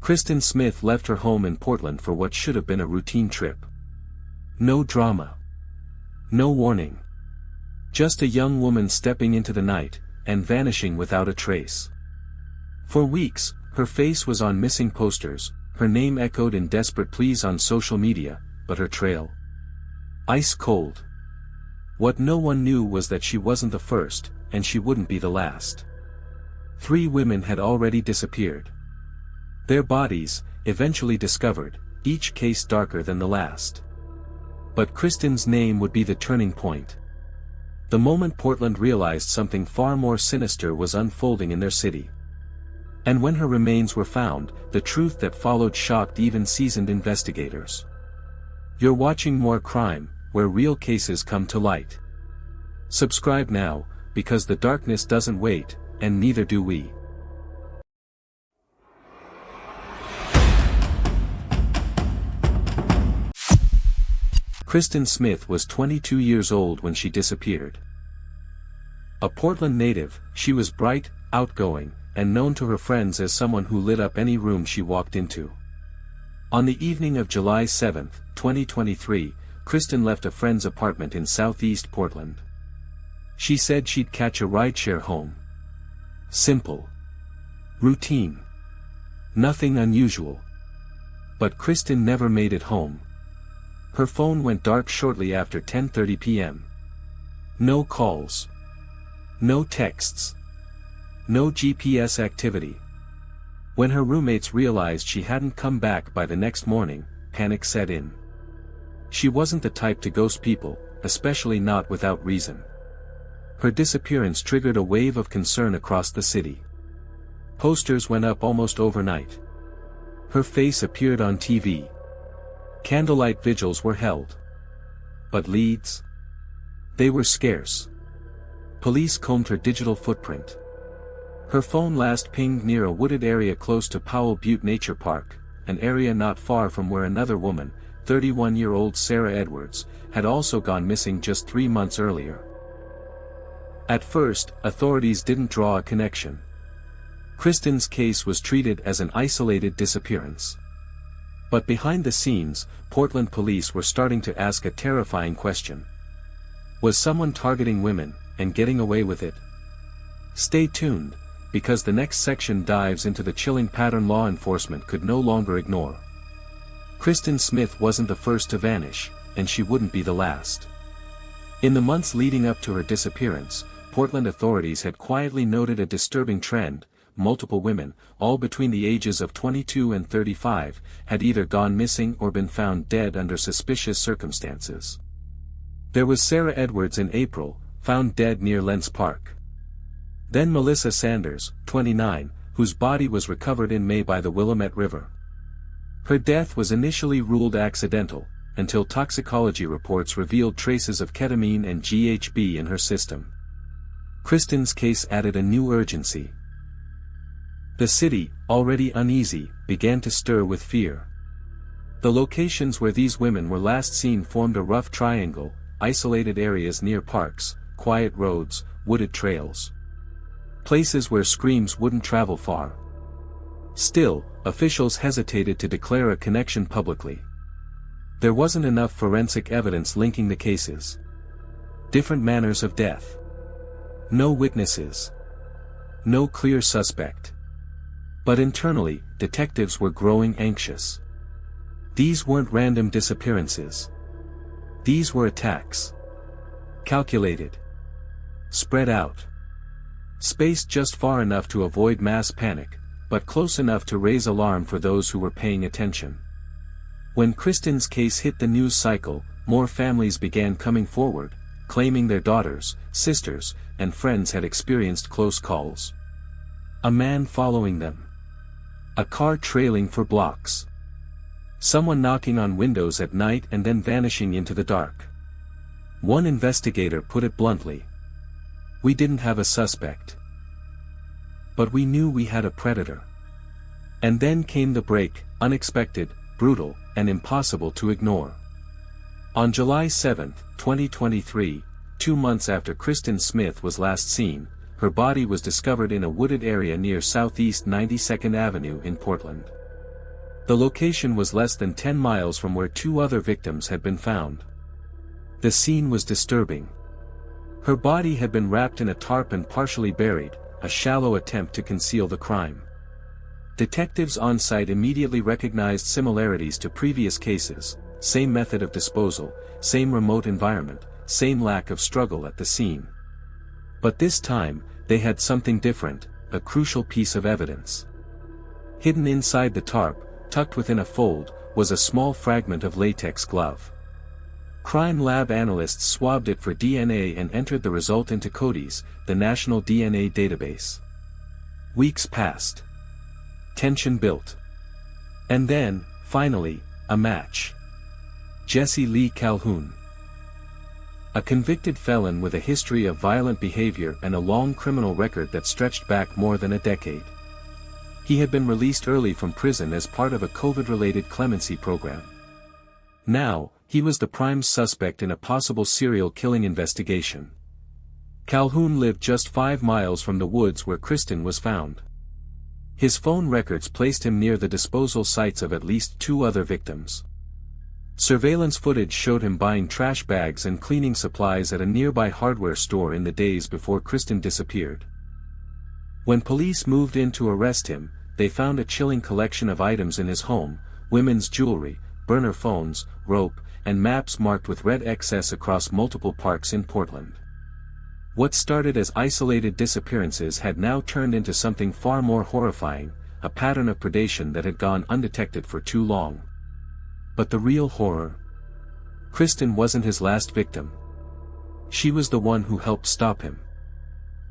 Kristin Smith left her home in Portland for what should have been a routine trip. No drama. No warning. Just a young woman stepping into the night, and vanishing without a trace. For weeks, her face was on missing posters, her name echoed in desperate pleas on social media, but her trail? Ice cold. What no one knew was that she wasn't the first, and she wouldn't be the last. 3 women had already disappeared. Their bodies, eventually discovered, each case darker than the last. But Kristin's name would be the turning point. The moment Portland realized something far more sinister was unfolding in their city. And when her remains were found, the truth that followed shocked even seasoned investigators. You're watching More Crime, where real cases come to light. Subscribe now, because the darkness doesn't wait, and neither do we. Kristin Smith was 22 years old when she disappeared. A Portland native, she was bright, outgoing, and known to her friends as someone who lit up any room she walked into. On the evening of July 7, 2023, Kristin left a friend's apartment in southeast Portland. She said she'd catch a rideshare home. Simple. Routine. Nothing unusual. But Kristin never made it home. Her phone went dark shortly after 10:30 p.m. No calls. No texts. No GPS activity. When her roommates realized she hadn't come back by the next morning, panic set in. She wasn't the type to ghost people, especially not without reason. Her disappearance triggered a wave of concern across the city. Posters went up almost overnight. Her face appeared on TV. Candlelight vigils were held. But leads? They were scarce. Police combed her digital footprint. Her phone last pinged near a wooded area close to Powell Butte Nature Park, an area not far from where another woman, 31-year-old Sarah Edwards, had also gone missing just 3 months earlier. At first, authorities didn't draw a connection. Kristin's case was treated as an isolated disappearance. But behind the scenes, Portland police were starting to ask a terrifying question. Was someone targeting women, and getting away with it? Stay tuned, because the next section dives into the chilling pattern law enforcement could no longer ignore. Kristin Smith wasn't the first to vanish, and she wouldn't be the last. In the months leading up to her disappearance, Portland authorities had quietly noted a disturbing trend. Multiple women, all between the ages of 22 and 35, had either gone missing or been found dead under suspicious circumstances. There was Sarah Edwards in April, found dead near Lents Park. Then Melissa Sanders, 29, whose body was recovered in May by the Willamette River. Her death was initially ruled accidental, until toxicology reports revealed traces of ketamine and GHB in her system. Kristin's case added a new urgency. The city, already uneasy, began to stir with fear. The locations where these women were last seen formed a rough triangle, isolated areas near parks, quiet roads, wooded trails. Places where screams wouldn't travel far. Still, officials hesitated to declare a connection publicly. There wasn't enough forensic evidence linking the cases. Different manners of death. No witnesses. No clear suspect. But internally, detectives were growing anxious. These weren't random disappearances. These were attacks. Calculated. Spread out. Spaced just far enough to avoid mass panic, but close enough to raise alarm for those who were paying attention. When Kristin's case hit the news cycle, more families began coming forward, claiming their daughters, sisters, and friends had experienced close calls. A man following them. A car trailing for blocks. Someone knocking on windows at night and then vanishing into the dark. One investigator put it bluntly. We didn't have a suspect. But we knew we had a predator. And then came the break, unexpected, brutal, and impossible to ignore. On July 7, 2023, 2 months after Kristin Smith was last seen, her body was discovered in a wooded area near Southeast 92nd Avenue in Portland. The location was less than 10 miles from where 2 other victims had been found. The scene was disturbing. Her body had been wrapped in a tarp and partially buried, a shallow attempt to conceal the crime. Detectives on site immediately recognized similarities to previous cases: same method of disposal, same remote environment, same lack of struggle at the scene. But this time, they had something different, a crucial piece of evidence. Hidden inside the tarp, tucked within a fold, was a small fragment of latex glove. Crime lab analysts swabbed it for DNA and entered the result into CODIS, the national DNA database. Weeks passed. Tension built. And then, finally, a match. Jesse Lee Calhoun. A convicted felon with a history of violent behavior and a long criminal record that stretched back more than a decade. He had been released early from prison as part of a COVID-related clemency program. Now, he was the prime suspect in a possible serial killing investigation. Calhoun lived just 5 miles from the woods where Kristin was found. His phone records placed him near the disposal sites of at least 2 other victims. Surveillance footage showed him buying trash bags and cleaning supplies at a nearby hardware store in the days before Kristin disappeared. When police moved in to arrest him, they found a chilling collection of items in his home: women's jewelry, burner phones, rope, and maps marked with red XS across multiple parks in Portland. What started as isolated disappearances had now turned into something far more horrifying, a pattern of predation that had gone undetected for too long. But the real horror? Kristin wasn't his last victim. She was the one who helped stop him.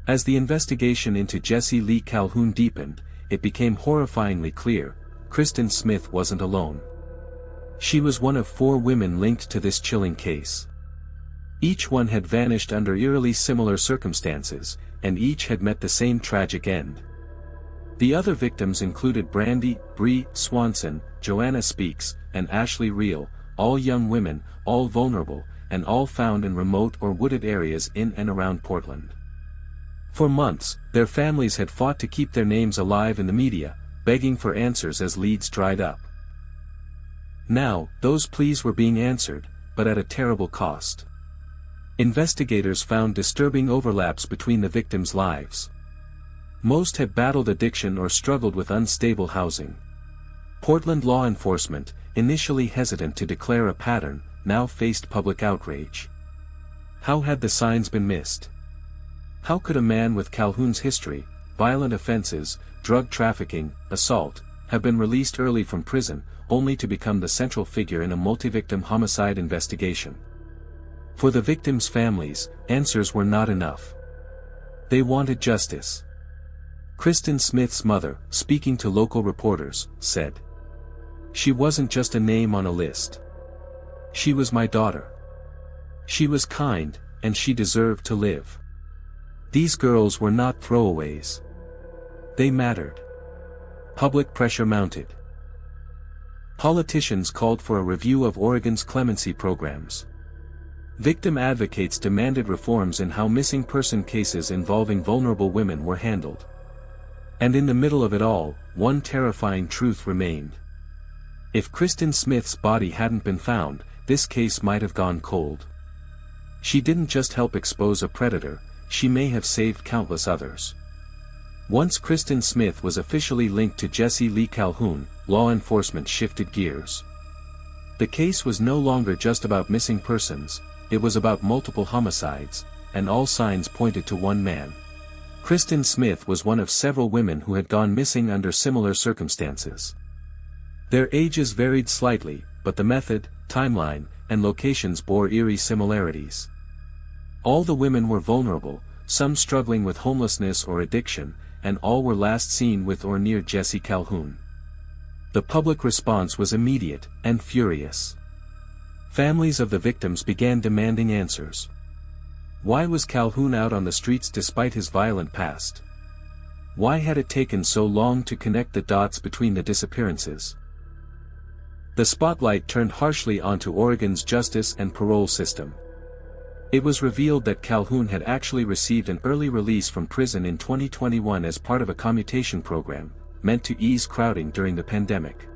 As the investigation into Jesse Lee Calhoun deepened, it became horrifyingly clear: Kristin Smith wasn't alone. She was one of 4 women linked to this chilling case. Each one had vanished under eerily similar circumstances, and each had met the same tragic end. The other victims included Brandy, Bree Swanson, Joanna Speaks, and Ashley Reel, all young women, all vulnerable, and all found in remote or wooded areas in and around Portland. For months, their families had fought to keep their names alive in the media, begging for answers as leads dried up. Now, those pleas were being answered, but at a terrible cost. Investigators found disturbing overlaps between the victims' lives. Most had battled addiction or struggled with unstable housing. Portland law enforcement, initially hesitant to declare a pattern, now faced public outrage. How had the signs been missed? How could a man with Calhoun's history, violent offenses, drug trafficking, assault, have been released early from prison, only to become the central figure in a multi-victim homicide investigation? For the victims' families, answers were not enough. They wanted justice. Kristin Smith's mother, speaking to local reporters, said, "She wasn't just a name on a list. She was my daughter. She was kind, and she deserved to live. These girls were not throwaways. They mattered." Public pressure mounted. Politicians called for a review of Oregon's clemency programs. Victim advocates demanded reforms in how missing person cases involving vulnerable women were handled. And in the middle of it all, one terrifying truth remained. If Kristin Smith's body hadn't been found, this case might have gone cold. She didn't just help expose a predator, she may have saved countless others. Once Kristin Smith was officially linked to Jesse Lee Calhoun, law enforcement shifted gears. The case was no longer just about missing persons, it was about multiple homicides, and all signs pointed to one man. Kristin Smith was one of several women who had gone missing under similar circumstances. Their ages varied slightly, but the method, timeline, and locations bore eerie similarities. All the women were vulnerable, some struggling with homelessness or addiction, and all were last seen with or near Jesse Calhoun. The public response was immediate and furious. Families of the victims began demanding answers. Why was Calhoun out on the streets despite his violent past? Why had it taken so long to connect the dots between the disappearances? The spotlight turned harshly onto Oregon's justice and parole system. It was revealed that Calhoun had actually received an early release from prison in 2021 as part of a commutation program, meant to ease crowding during the pandemic.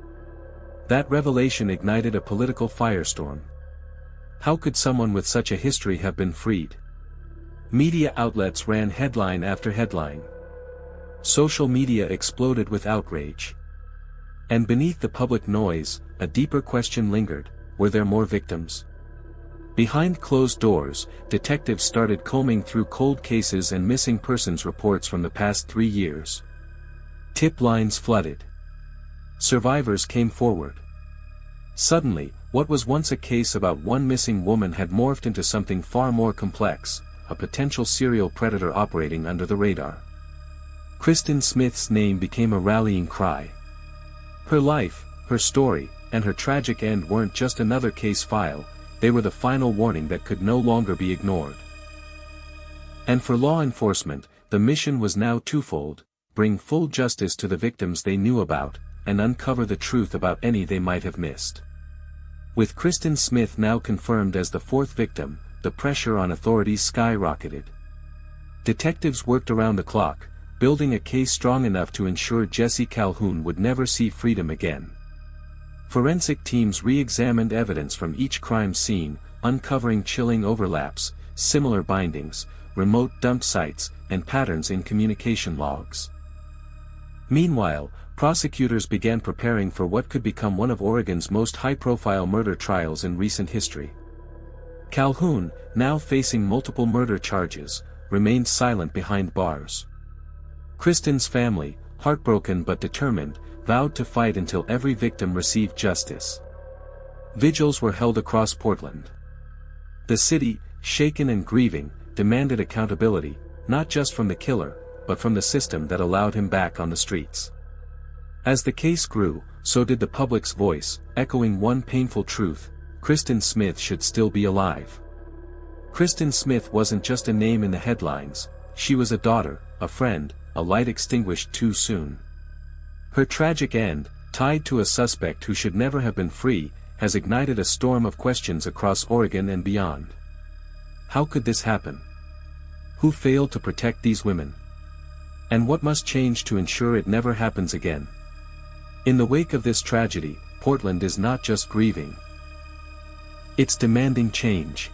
That revelation ignited a political firestorm. How could someone with such a history have been freed? Media outlets ran headline after headline. Social media exploded with outrage. And beneath the public noise, a deeper question lingered: were there more victims? Behind closed doors, detectives started combing through cold cases and missing persons reports from the past 3 years. Tip lines flooded. Survivors came forward. Suddenly, what was once a case about one missing woman had morphed into something far more complex: a potential serial predator operating under the radar. Kristin Smith's name became a rallying cry. Her life, her story, and her tragic end weren't just another case file, they were the final warning that could no longer be ignored. And for law enforcement, the mission was now twofold: bring full justice to the victims they knew about, and uncover the truth about any they might have missed. With Kristin Smith now confirmed as the 4th victim, the pressure on authorities skyrocketed. Detectives worked around the clock, building a case strong enough to ensure Jessie Calhoun would never see freedom again. Forensic teams re-examined evidence from each crime scene, uncovering chilling overlaps, similar bindings, remote dump sites, and patterns in communication logs. Meanwhile, prosecutors began preparing for what could become one of Oregon's most high-profile murder trials in recent history. Calhoun, now facing multiple murder charges, remained silent behind bars. Kristin's family, heartbroken but determined, vowed to fight until every victim received justice. Vigils were held across Portland. The city, shaken and grieving, demanded accountability, not just from the killer, but from the system that allowed him back on the streets. As the case grew, so did the public's voice, echoing one painful truth: Kristin Smith should still be alive. Kristin Smith wasn't just a name in the headlines, she was a daughter, a friend, a light extinguished too soon. Her tragic end, tied to a suspect who should never have been free, has ignited a storm of questions across Oregon and beyond. How could this happen? Who failed to protect these women? And what must change to ensure it never happens again? In the wake of this tragedy, Portland is not just grieving. It's demanding change.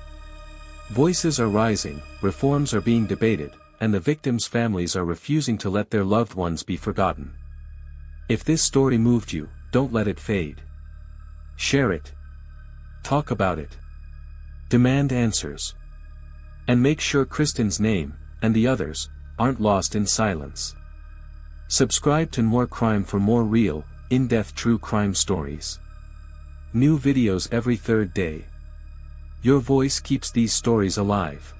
Voices are rising, reforms are being debated, and the victims' families are refusing to let their loved ones be forgotten. If this story moved you, don't let it fade. Share it. Talk about it. Demand answers. And make sure Kristin's name, and the others, aren't lost in silence. Subscribe to Noir Crime for more real, in-depth true crime stories. New videos every 3rd day. Your voice keeps these stories alive.